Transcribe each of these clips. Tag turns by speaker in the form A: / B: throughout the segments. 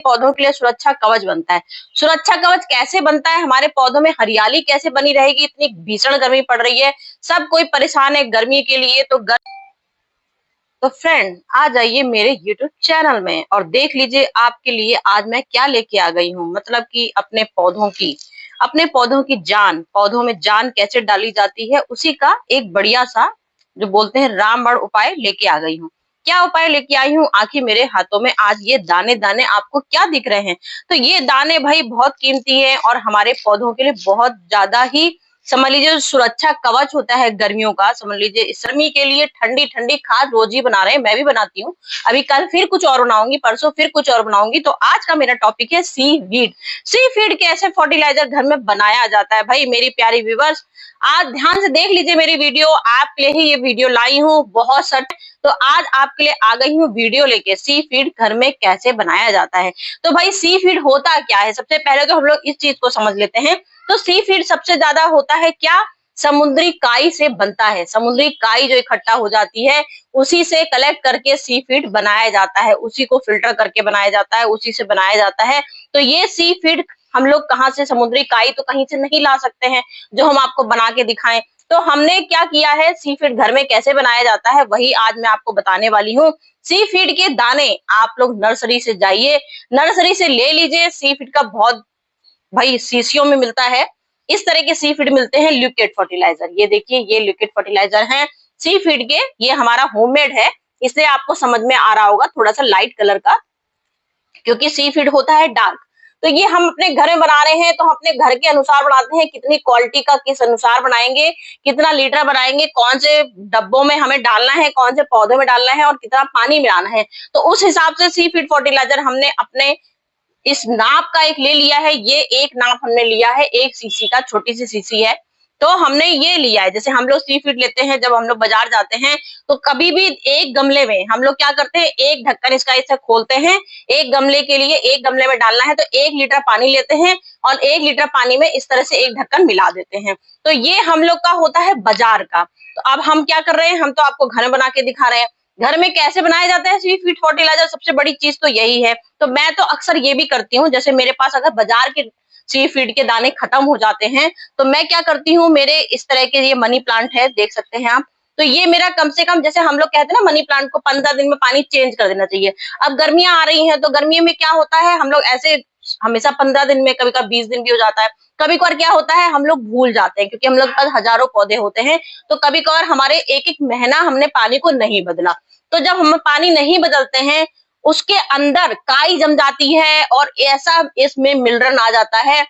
A: पौधों के लिए सुरक्षा कवच बनता है। सुरक्षा कवच कैसे बनता है, हमारे पौधों में हरियाली कैसे बनी रहेगी, इतनी भीषण गर्मी पड़ रही है, सब कोई परेशान है गर्मी के लिए। तो फ्रेंड, आ जाइए मेरे YouTube चैनल में और देख लीजिए आपके लिए आज मैं क्या लेके आ गई हूँ। मतलब कि अपने पौधों की जान, पौधों में जान कैसे डाली जाती है, उसी का एक बढ़िया सा जो बोलते हैं रामबाण उपाय लेके आ गई हूँ। क्या उपाय लेके आई हूँ, आखिर मेरे हाथों में आज ये दाने दाने आपको क्या दिख रहे हैं? तो ये दाने भाई बहुत कीमती है और हमारे पौधों के लिए बहुत ज्यादा ही, समझ लीजिए, सुरक्षा कवच होता है गर्मियों का। समझ लीजिए इस गर्मी के लिए ठंडी ठंडी खाद रोज ही बना रहे हैं, मैं भी बनाती हूँ। अभी कल फिर कुछ और बनाऊंगी, परसों फिर कुछ और बनाऊंगी। तो आज का मेरा टॉपिक है सीवीड। सीवीड कैसे फर्टिलाइजर घर में बनाया जाता है। भाई मेरी प्यारी व्यूवर्स, आज ध्यान से देख लीजिए मेरी वीडियो, आपके लिए ही ये वीडियो लाई हूँ बहुत सट। तो आज आपके लिए आ गई हूँ वीडियो लेके, सीफीड घर में कैसे बनाया जाता है। तो भाई सीफीड होता क्या है, सबसे पहले तो हम लोग इस चीज को समझ लेते हैं। तो सी फीड सबसे ज्यादा होता है क्या, समुद्री काई से बनता है। समुद्री काई जो इकट्ठा हो जाती है, उसी से कलेक्ट करके सी फीड बनाया जाता है, उसी को फिल्टर करके बनाया जाता है, उसी से बनाया जाता है। तो ये सी फीड हम लोग कहाँ से, समुद्री काई तो कहीं से नहीं ला सकते हैं जो हम आपको बना के दिखाएं। तो हमने क्या किया है, सी फीड घर में कैसे बनाया जाता है वही आज मैं आपको बताने वाली हूँ। सी फीड के दाने आप लोग नर्सरी से जाइए, नर्सरी से ले लीजिए। सी फीड का बहुत भाई शीशियों में मिलता है, इस तरह के सी फीड मिलते हैं लिक्विड फर्टिलाइजर। ये देखिए, ये लिक्विड फर्टिलाइजर है सी फीड के, ये हमारा होममेड है, इसलिए आपको समझ में आ रहा होगा थोड़ा सा लाइट कलर का, क्योंकि सी फीड होता है डार्क। तो ये हम अपने घर में बना रहे हैं, तो हम अपने घर के अनुसार बनाते हैं, कितनी क्वालिटी का किस अनुसार बनाएंगे, कितना लीटर बनाएंगे, कौन से डब्बों में हमें डालना है, कौन से पौधे में डालना है और कितना पानी मिलाना है। तो उस हिसाब से सी फीड फर्टिलाइजर हमने अपने इस नाप का एक ले लिया है। ये एक नाप हमने लिया है, 1 सीसी का, छोटी सी सीसी है। तो हमने ये लिया है, जैसे हम लोग सी फीड लेते हैं जब हम लोग बाजार जाते हैं, तो कभी भी एक गमले में हम लोग क्या करते हैं, एक ढक्कन इसका इसे खोलते हैं। एक गमले के लिए, एक गमले में डालना है तो 1 लीटर पानी लेते हैं और 1 लीटर पानी में इस तरह से एक ढक्कन मिला देते हैं। तो ये हम लोग का होता है बाजार का। तो अब हम क्या कर रहे हैं, हम तो आपको घर में बना के दिखा रहे हैं। घर में कैसे बनाया जाता है सी फीड फर्टिलाइजर, सबसे बड़ी चीज तो यही है। तो मैं तो अक्सर ये भी करती हूँ, जैसे मेरे पास अगर बाजार के सी फीड के दाने खत्म हो जाते हैं तो मैं क्या करती हूँ, मेरे इस तरह के ये मनी प्लांट है, देख सकते हैं आप। तो ये मेरा कम से कम, जैसे हम लोग कहते हैं ना, मनी प्लांट को 15 दिन में पानी चेंज कर देना चाहिए। अब गर्मियां आ रही हैं तो गर्मियों में क्या होता है, हम लोग ऐसे हमेशा 15 दिन में, कभी कभी 20 दिन भी हो जाता है। कभी कभार क्या होता है, हम लोग भूल जाते हैं, क्योंकि हम लोग के पास हजारों पौधे होते हैं। तो कभी कभार हमारे एक एक महीना हमने पानी को नहीं बदला। तो जब हम पानी नहीं बदलते हैं, उसके अंदर काई जम जाती है और ऐसा इसमें मिनरल आ जाता है।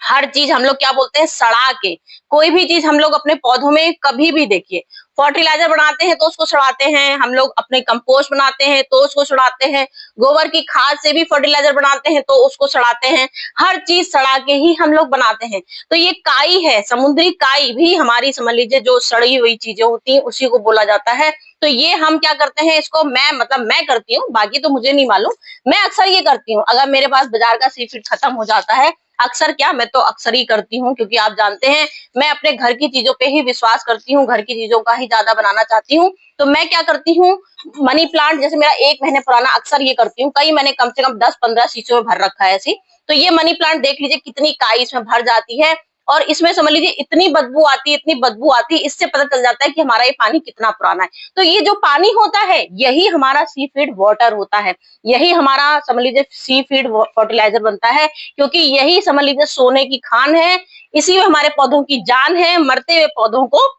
A: हर चीज हम लोग क्या बोलते हैं, सड़ा के। कोई भी चीज हम लोग अपने पौधों में कभी भी देखिए, फर्टिलाइजर बनाते हैं तो उसको सड़ाते हैं, हम लोग अपने कंपोस्ट बनाते हैं तो उसको सड़ाते हैं, गोबर की खाद से भी फर्टिलाइजर बनाते हैं तो उसको सड़ाते हैं। हर चीज सड़ा के ही हम लोग बनाते हैं। तो ये काई है, समुद्री काई भी हमारी, समझ लीजिए, जो सड़ी हुई चीजें होती हैं उसी को बोला जाता है। तो ये हम क्या करते हैं, इसको मैं करती हूँ, बाकी तो मुझे नहीं मालूम। मैं अक्सर ये करती हूँ, अगर मेरे पास बाजार का सी फीड खत्म हो जाता है, अक्सर क्या, मैं तो अक्सर ही करती हूँ, क्योंकि आप जानते हैं मैं अपने घर की चीजों पे ही विश्वास करती हूँ, घर की चीजों का ही ज्यादा बनाना चाहती हूँ। तो मैं क्या करती हूँ, मनी प्लांट जैसे मेरा 1 महीने पुराना, अक्सर ये करती हूँ, कई मैंने कम से कम 10-15 शीशों में भर रखा है ऐसी। तो ये मनी प्लांट देख लीजिए कितनी काई इसमें भर जाती है, और इसमें समझ लीजिए इतनी बदबू आती है, इतनी बदबू आती है, इससे पता चल जाता है कि हमारा ये पानी कितना पुराना है। तो ये जो पानी होता है यही हमारा सी फीड वाटर होता है, यही हमारा, समझ लीजिए, सी फीड फर्टिलाइजर बनता है, क्योंकि यही, समझ लीजिए, सोने की खान है। इसी में हमारे पौधों की जान है, मरते हुए पौधों को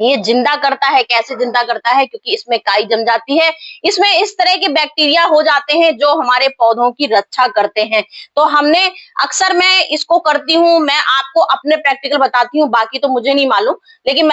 A: ये जिंदा करता है। कैसे जिंदा करता है, क्योंकि इसमें काई जम जाती है, इसमें इस तरह के बैक्टीरिया हो जाते हैं जो हमारे पौधों की रक्षा करते हैं। तो हमने अक्सर, मैं इसको करती हूँ, मैं आपको अपने प्रैक्टिकल बताती हूँ, बाकी तो मुझे नहीं मालूम। लेकिन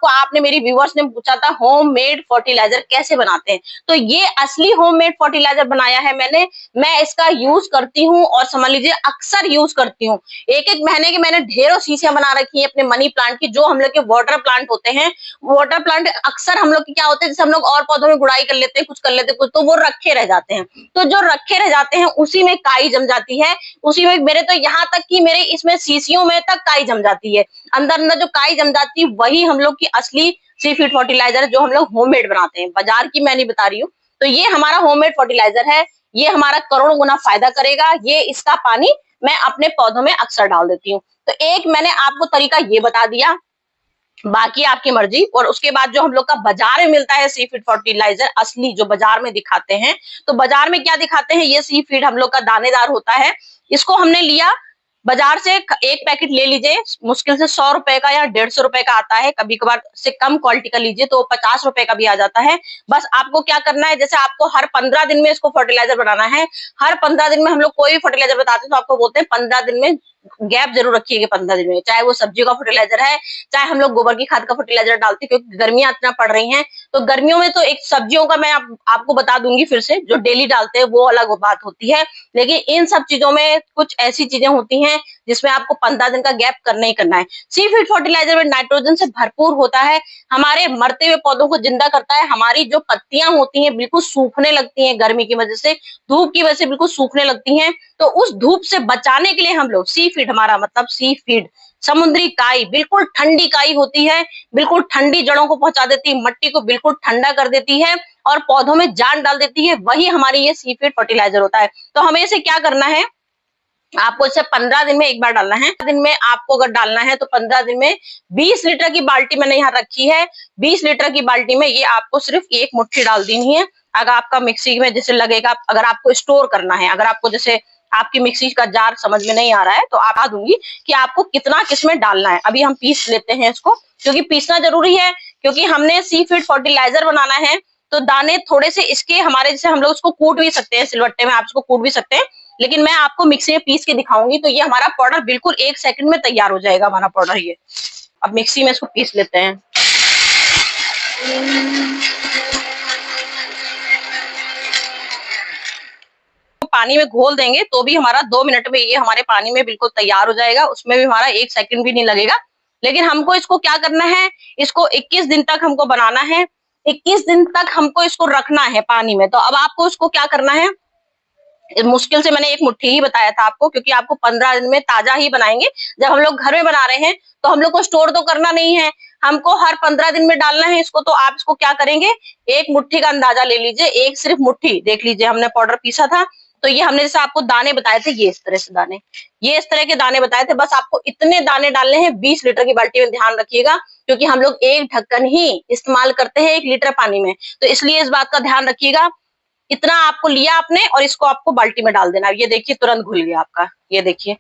A: आपने मेरी व्यूअर्स ने पूछा था होम मेड फर्टिलाइजर कैसे बनाते हैं, तो ये असली होम मेड फर्टिलाइजर बनाया है मैंने। मैं इसका यूज करती हूँ और समझ लीजिए अक्सर यूज करती हूँ। 1-1 महीने की मैंने ढेरों शीशियां बना रखी है अपने मनी प्लांट की, जो हम लोग के वाटर प्लांट होते हैं। वाटर प्लांट अक्सर हम लोग की क्या होते हैं, जैसे हम लोग और पौधों में गुड़ाई कर लेते हैं, कुछ कर लेते हैं, कुछ तो वो रखे रह जाते हैं। तो जो रखे रह जाते हैं उसी में काई जम जाती है, उसी में मेरे तो यहाँ तक कि मेरे इसमें शीशियों में तक काई जम जाती है। अंदर अंदर जो काई जम जाती है वही हम लोग की असली सी फीड फर्टिलाइजर है, जो हम लोग होममेड बनाते हैं, बाजार की मैं नहीं बता रही हूँ। तो ये हमारा होममेड फर्टिलाइजर है, ये हमारा करोड़ों गुना फायदा करेगा। ये इसका पानी मैं अपने पौधों में अक्सर डाल देती हूँ। तो एक मैंने आपको तरीका ये बता दिया, बाकी आपकी मर्जी। और उसके बाद जो हम लोग का बाजार में मिलता है सी फीड फर्टिलाइजर, असली जो बाजार में दिखाते हैं, तो बाजार में क्या दिखाते हैं, ये सी फीड हम लोग का दानेदार होता है। इसको हमने लिया बाजार से, एक पैकेट ले लीजिए, मुश्किल से 100 रुपए का या 150 रुपए का आता है, कभी कभार से कम क्वालिटी का लीजिए तो 50 रुपए का भी आ जाता है। बस आपको क्या करना है, जैसे आपको हर 15 दिन में इसको फर्टिलाइजर बनाना है, हर 15 दिन में हम लोग कोई भी फर्टिलाइजर बताते हैं तो आपको बोलते हैं 15 दिन में गैप जरूर रखिएगा। 15 दिन में, चाहे वो सब्जियों का फर्टिलाइजर है, चाहे हम लोग गोबर की खाद का फर्टिलाइजर डालते हैं, क्योंकि गर्मियां इतना पड़ रही हैं। तो गर्मियों में तो एक सब्जियों का मैं आपको बता दूंगी फिर से, जो डेली डालते हैं वो अलग बात होती है, लेकिन इन सब चीजों में कुछ ऐसी चीजें होती हैं जिसमें आपको 15 दिन का गैप करना ही करना है। सी फीड फर्टिलाइजर में नाइट्रोजन से भरपूर होता है, हमारे मरते हुए पौधों को जिंदा करता है। हमारी जो पत्तियां होती हैं बिल्कुल सूखने लगती हैं गर्मी की वजह से, धूप की वजह से बिल्कुल सूखने लगती हैं, तो उस धूप से बचाने के लिए हम लोग सी फीड, हमारा मतलब सी फीड समुद्री काई, बिल्कुल ठंडी काई होती है, बिल्कुल ठंडी जड़ों को पहुंचा देती है, मट्टी को बिल्कुल ठंडा कर देती है और पौधों में जान डाल देती है, वही हमारी ये सी फीड फर्टिलाइजर होता है। तो हमें इसे क्या करना है, आपको इसे 15 दिन में एक बार डालना है। दिन में आपको अगर डालना है तो 15 दिन में 20 लीटर की बाल्टी मैंने यहाँ रखी है, 20 लीटर की बाल्टी में ये आपको सिर्फ एक मुट्ठी डाल देनी है। अगर आपका मिक्सी में जैसे लगेगा, अगर आपको स्टोर करना है, अगर आपको जैसे आपकी मिक्सी का जार समझ में नहीं आ रहा है तो आप बता दूंगी कि आपको कितना किसमें डालना है। अभी हम पीस लेते हैं इसको, क्योंकि पीसना जरूरी है, क्योंकि हमने सी फीड फर्टिलाइजर बनाना है। तो दाने थोड़े से इसके हमारे, जैसे हम लोग उसको कूट भी सकते हैं, सिलवट्टे में आप इसको कूट भी सकते हैं, लेकिन मैं आपको मिक्सी में पीस के दिखाऊंगी। तो ये हमारा पाउडर बिल्कुल 1 सेकंड में तैयार हो जाएगा हमारा पाउडर। ये अब मिक्सी में इसको पीस लेते हैं। पानी में घोल देंगे तो भी हमारा 2 मिनट में ये हमारे पानी में बिल्कुल तैयार हो जाएगा, उसमें भी हमारा 1 सेकंड भी नहीं लगेगा। लेकिन हमको इसको क्या करना है, इसको 21 दिन तक हमको बनाना है, 21 दिन तक हमको इसको रखना है पानी में। तो अब आपको इसको क्या करना है, मुश्किल से मैंने एक मुट्ठी ही बताया था आपको, क्योंकि आपको 15 दिन में ताजा ही बनाएंगे। जब हम लोग घर में बना रहे हैं तो हम लोग को स्टोर तो करना नहीं है, हमको हर 15 दिन में डालना है इसको। तो आप इसको क्या करेंगे, एक मुट्ठी का अंदाजा ले लीजिए, एक सिर्फ मुट्ठी, देख लीजिए हमने पाउडर पीसा था तो ये हमने जैसे आपको दाने बताए थे, ये इस तरह से दाने, ये इस तरह के दाने बताए थे, बस आपको इतने दाने डालने हैं 20 लीटर की बाल्टी में। ध्यान रखिएगा, क्योंकि हम लोग एक ढक्कन ही इस्तेमाल करते हैं 1 लीटर पानी में, तो इसलिए इस बात का ध्यान रखिएगा। इतना आपको लिया आपने और इसको आपको बाल्टी में डाल देना। ये देखिए तुरंत घुल गया आपका, ये देखिए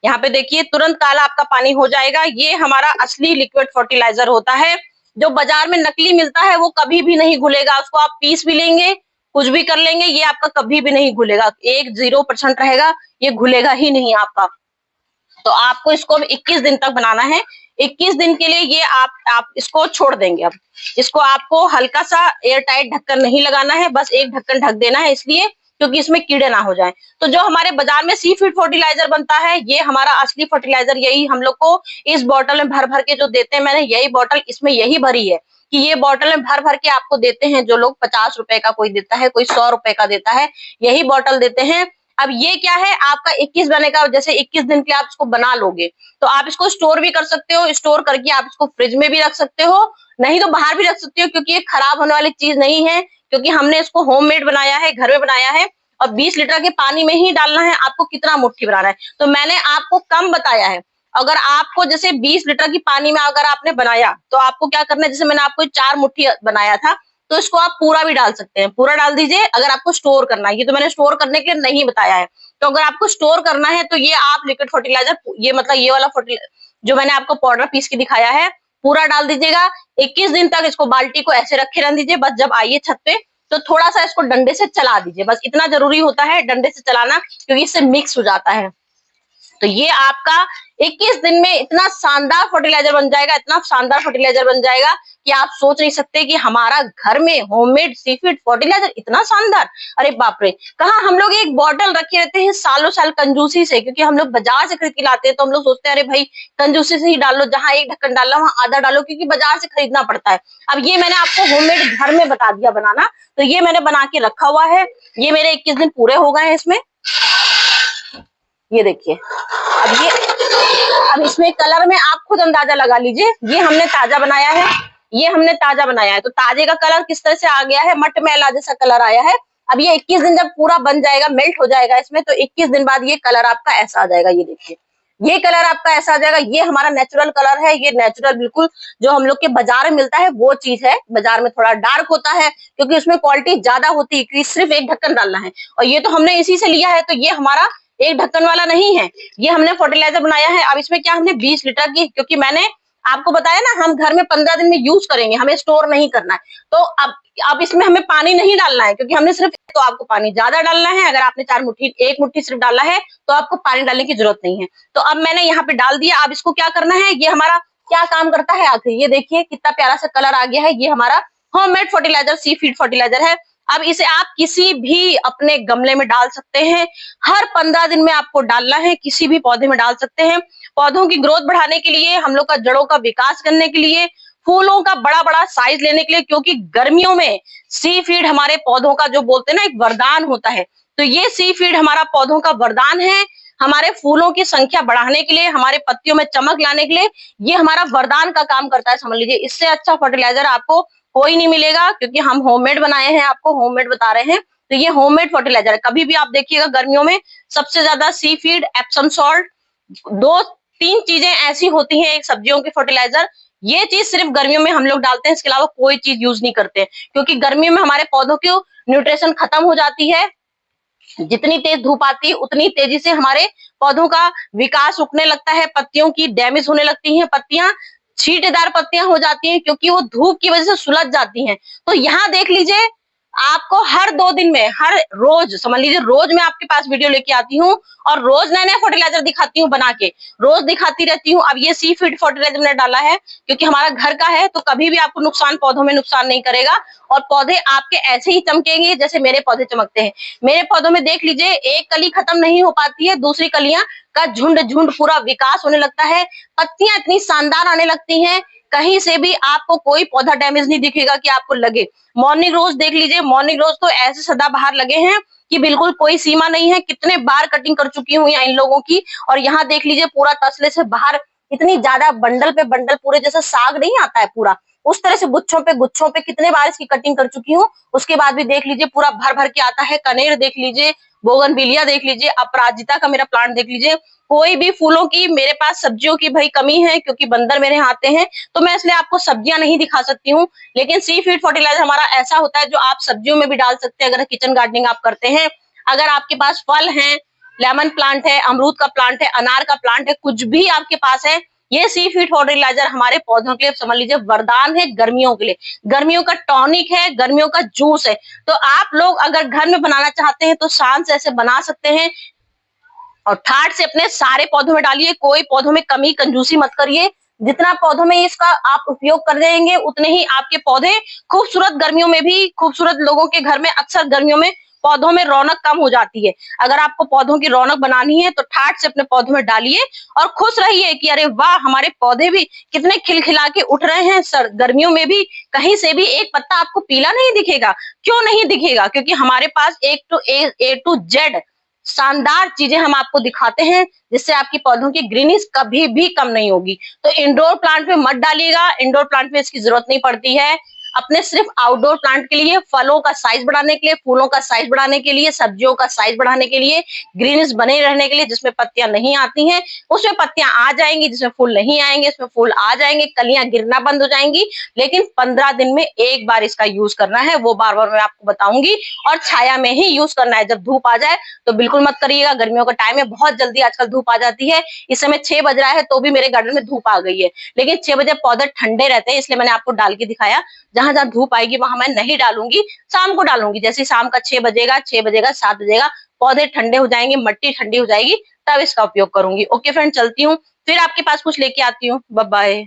A: यहाँ पे देखिए तुरंत काला आपका पानी हो जाएगा। ये हमारा असली लिक्विड फर्टिलाइजर होता है। जो बाजार में नकली मिलता है वो कभी भी नहीं घुलेगा, उसको आप पीस भी लेंगे, कुछ भी कर लेंगे, ये आपका कभी भी नहीं घुलेगा, 0% रहेगा, ये घुलेगा ही नहीं आपका। तो आपको इसको 21 दिन तक बनाना है। 21 दिन के लिए ये आप इसको छोड़ देंगे। अब इसको आपको हल्का सा एयर टाइट ढक्कन नहीं लगाना है, बस एक ढक्कन ढक देना है, इसलिए क्योंकि इसमें कीड़े ना हो जाएं। तो जो हमारे बाजार में सी फीड फर्टिलाइजर बनता है, ये हमारा असली फर्टिलाइजर, यही हम लोग को इस बोतल में भर भर के जो देते हैं, मैंने यही बोतल इसमें यही भरी है कि ये बोतल में भर भर के आपको देते हैं। जो लोग 50 रुपए का कोई देता है, कोई 100 रुपए का देता है, यही बोतल देते हैं। अब ये क्या है, आपका 21 बनेगा, जैसे 21 दिन के आप इसको बना लोगे तो आप इसको स्टोर भी कर सकते हो, स्टोर करके आप इसको फ्रिज में भी रख सकते हो, नहीं तो बाहर भी रख सकते हो, क्योंकि ये खराब होने वाली चीज नहीं है, क्योंकि हमने इसको होममेड बनाया है, घर में बनाया है। और 20 लीटर के पानी में ही डालना है, आपको कितना मुट्ठी बनाना है तो मैंने आपको कम बताया है। अगर आपको जैसे 20 लीटर की पानी में अगर आपने बनाया तो आपको क्या करना है, जैसे मैंने आपको 4 मुट्ठी बनाया था तो इसको आप पूरा भी डाल सकते हैं, पूरा डाल दीजिए। अगर आपको स्टोर करना है, ये तो मैंने स्टोर करने के लिए नहीं बताया है, तो अगर आपको स्टोर करना है तो ये आप लिक्विड फर्टिलाइजर, ये मतलब ये वाला फर्टिलाइजर जो मैंने आपको पाउडर पीस के दिखाया है, पूरा डाल दीजिएगा। 21 दिन तक इसको बाल्टी को ऐसे रखे रहने दीजिए। बस जब आइए छत पे तो थोड़ा सा इसको डंडे से चला दीजिए, बस इतना जरूरी होता है डंडे से चलाना, क्योंकि इससे मिक्स हो जाता है। तो ये आपका 21 दिन में इतना शानदार फर्टिलाइजर बन जाएगा, इतना शानदार फर्टिलाइजर बन जाएगा कि आप सोच नहीं सकते कि हमारा घर में होममेड सी फीड फर्टिलाइजर इतना शानदार। अरे बाप रे, कहाँ हम लोग एक बॉटल रखे रहते हैं सालों साल कंजूसी से, क्योंकि हम लोग बाजार से खरीद के लाते हैं तो हम लोग सोचते हैं अरे भाई कंजूसी से ही डाल लो, जहां एक ढक्कन डालना वहां आधा डालो, क्योंकि बाजार से खरीदना पड़ता है। अब ये मैंने आपको होममेड घर में बता दिया बनाना, तो ये मैंने बना के रखा हुआ है। ये मेरे 21 दिन पूरे हो गए हैं इसमें, ये देखिए। अब इसमें कलर में आप खुद अंदाजा लगा लीजिए, ये हमने ताजा बनाया है, ये हमने ताजा बनाया है, तो ताजे का कलर किस तरह से आ गया है, मटमैला जैसा कलर आया है। अब ये 21 दिन जब पूरा बन जाएगा, मेल्ट हो जाएगा इसमें, तो 21 दिन बाद ये कलर आपका ऐसा आ जाएगा। ये देखिए, ये कलर आपका ऐसा आ जाएगा। ये हमारा नेचुरल कलर है, ये नेचुरल बिल्कुल जो हम लोग के बाजार में मिलता है वो चीज है। बाजार में थोड़ा डार्क होता है क्योंकि उसमें क्वालिटी ज्यादा होती है, क्योंकि सिर्फ एक ढक्कन डालना है, और ये तो हमने इसी से लिया है, तो ये हमारा एक ढक्कन वाला नहीं है, ये हमने फर्टिलाइजर बनाया है। अब इसमें क्या, हमने 20 लीटर की, क्योंकि मैंने आपको बताया ना हम घर में 15 दिन में यूज करेंगे, हमें स्टोर नहीं करना है, तो अब इसमें हमें पानी नहीं डालना है, क्योंकि हमने सिर्फ, तो आपको पानी ज्यादा डालना है। अगर आपने 4 मुट्ठी, 1 मुट्ठी सिर्फ डाला है तो आपको पानी डालने की जरूरत नहीं है। तो अब मैंने यहाँ पे डाल दिया। अब इसको क्या करना है, ये हमारा क्या काम करता है आखिर, ये देखिए कितना प्यारा सा कलर आ गया है। ये हमारा होममेड फर्टिलाइजर, सी फीड फर्टिलाइजर है। अब इसे आप किसी भी अपने गमले में डाल सकते हैं। हर 15 दिन में आपको डालना है, किसी भी पौधे में डाल सकते हैं। पौधों की ग्रोथ बढ़ाने के लिए, हम लोग का जड़ों का विकास करने के लिए, फूलों का बड़ा बड़ा साइज लेने के लिए, क्योंकि गर्मियों में सी फीड हमारे पौधों का जो बोलते हैं ना एक वरदान होता है, तो ये सी फीड हमारा पौधों का वरदान है। हमारे फूलों की संख्या बढ़ाने के लिए, हमारे पत्तियों में चमक लाने के लिए ये हमारा वरदान का काम करता है, समझ लीजिए। इससे अच्छा फर्टिलाइजर आपको कोई नहीं मिलेगा, क्योंकि हम होममेड बनाए हैं, आपको होममेड बता रहे हैं। तो ये होममेड फर्टिलाइजर है। कभी भी आप देखिएगा गर्मियों में सबसे ज्यादा सी फीड, एप्सम सॉल्ट, 2-3 चीजें ऐसी होती हैं एक सब्जियों की फर्टिलाइजर, ये चीज सिर्फ गर्मियों में हम लोग डालते हैं, इसके अलावा कोई चीज यूज नहीं करते हैं, क्योंकि गर्मियों में हमारे पौधों की न्यूट्रिशन खत्म हो जाती है। जितनी तेज धूप आती है उतनी तेजी से हमारे पौधों का विकास रुकने लगता है, पत्तियों की डैमेज होने लगती हैं, पत्तियां छींटेदार पत्तियां हो जाती हैं, क्योंकि वो धूप की वजह से सुलझ जाती हैं। तो यहाँ देख लीजिए, आपको हर 2 दिन में, हर रोज, समझ लीजिए रोज मैं आपके पास वीडियो लेके आती हूँ और रोज नए नए फर्टिलाइजर दिखाती हूँ बना के, रोज दिखाती रहती हूँ। अब ये सी फीड फर्टिलाइजर मैंने डाला है क्योंकि हमारा घर का है, तो कभी भी आपको नुकसान, पौधों में नुकसान नहीं करेगा, और पौधे आपके ऐसे ही चमकेंगे जैसे मेरे पौधे चमकते हैं। मेरे पौधों में देख लीजिए, एक कली खत्म नहीं हो पाती है, दूसरी कलियां का झुंड झुंड पूरा विकास होने लगता है, पत्तियां इतनी शानदार आने लगती हैं, कहीं से भी आपको कोई पौधा डैमेज नहीं दिखेगा कि आपको लगे। मॉर्निंग रोज देख लीजिए, मॉर्निंग रोज तो ऐसे सदाबहार लगे हैं कि बिल्कुल कोई सीमा नहीं है, कितने बार कटिंग कर चुकी हूँ इन लोगों की। और यहाँ देख लीजिए पूरा तसले से बाहर इतनी ज्यादा बंडल पे बंडल, पूरे जैसे साग नहीं आता है पूरा, उस तरह से गुच्छों पे कितने बार इसकी कटिंग कर चुकी हूँ। उसके बाद भी देख लीजिए पूरा भर भर के आता है। कनेर देख लीजिए, बोगनविलिया देख लीजिए, अपराजिता का मेरा प्लांट देख लीजिए। कोई भी फूलों की मेरे पास, सब्जियों की भाई कमी है, क्योंकि बंदर मेरे यहाँ आते हैं, तो मैं इसलिए आपको सब्जियां नहीं दिखा सकती हूँ। लेकिन सी फीड फर्टिलाइजर हमारा ऐसा होता है जो आप सब्जियों में भी डाल सकते हैं, अगर किचन गार्डनिंग आप करते हैं। अगर आपके पास फल है, लेमन प्लांट है, अमरूद का प्लांट है, अनार का प्लांट है, कुछ भी आपके पास है, ये सी फीड फर्टिलाइजर हमारे पौधों के लिए, समझ लीजिए वरदान है, गर्मियों के लिए। गर्मियों का टॉनिक है, गर्मियों का जूस है। तो आप लोग अगर घर में बनाना चाहते हैं तो शान से ऐसे बना सकते हैं, और ठाट से अपने सारे पौधों में डालिए, कोई पौधों में कमी कंजूसी मत करिए। जितना पौधों में इसका आप उपयोग कर देंगे उतने ही आपके पौधे खूबसूरत, गर्मियों में भी खूबसूरत। लोगों के घर में अक्सर गर्मियों में पौधों में रौनक कम हो जाती है। अगर आपको पौधों की रौनक बनानी है तो ठाट से अपने पौधों में डालिए और खुश रहिए कि अरे वाह, हमारे पौधे भी कितने खिलखिला के उठ रहे हैं। सर गर्मियों में भी कहीं से भी एक पत्ता आपको पीला नहीं दिखेगा। क्यों नहीं दिखेगा? क्योंकि हमारे पास ए टू जेड शानदार चीजें हम आपको दिखाते हैं, जिससे आपकी पौधों की ग्रीनिश कभी भी कम नहीं होगी। तो इंडोर प्लांट में मत डालिएगा, इंडोर प्लांट में इसकी जरूरत नहीं पड़ती है। अपने सिर्फ आउटडोर प्लांट के लिए, फलों का साइज बढ़ाने के लिए, फूलों का साइज बढ़ाने के लिए, सब्जियों का साइज बढ़ाने के लिए, ग्रीनिश बने रहने के लिए, जिसमें पत्तियां नहीं आती हैं उसमें पत्तियां आ जाएंगी, जिसमें फूल नहीं आएंगे उसमें फूल आ जाएंगे, कलियां गिरना बंद हो जाएंगी। लेकिन 15 दिन में एक बार इसका यूज करना है, वो बार बार मैं आपको बताऊंगी, और छाया में ही यूज करना है। जब धूप आ जाए तो बिल्कुल मत करिएगा, गर्मियों का टाइम है, बहुत जल्दी आजकल धूप आ जाती है। इस समय 6 बज रहा है तो भी मेरे गार्डन में धूप आ गई है, लेकिन 6 बजे पौधे ठंडे रहते हैं, इसलिए मैंने आपको डाल के दिखाया। जहां जहां धूप आएगी वहां मैं नहीं डालूंगी, शाम को डालूंगी। जैसे शाम का 6 बजेगा, 7 बजेगा, पौधे ठंडे हो जाएंगे, मिट्टी ठंडी हो जाएगी, तब इसका उपयोग करूंगी। ओके फ्रेंड, चलती हूँ, फिर आपके पास कुछ लेके आती हूँ। Bye bye.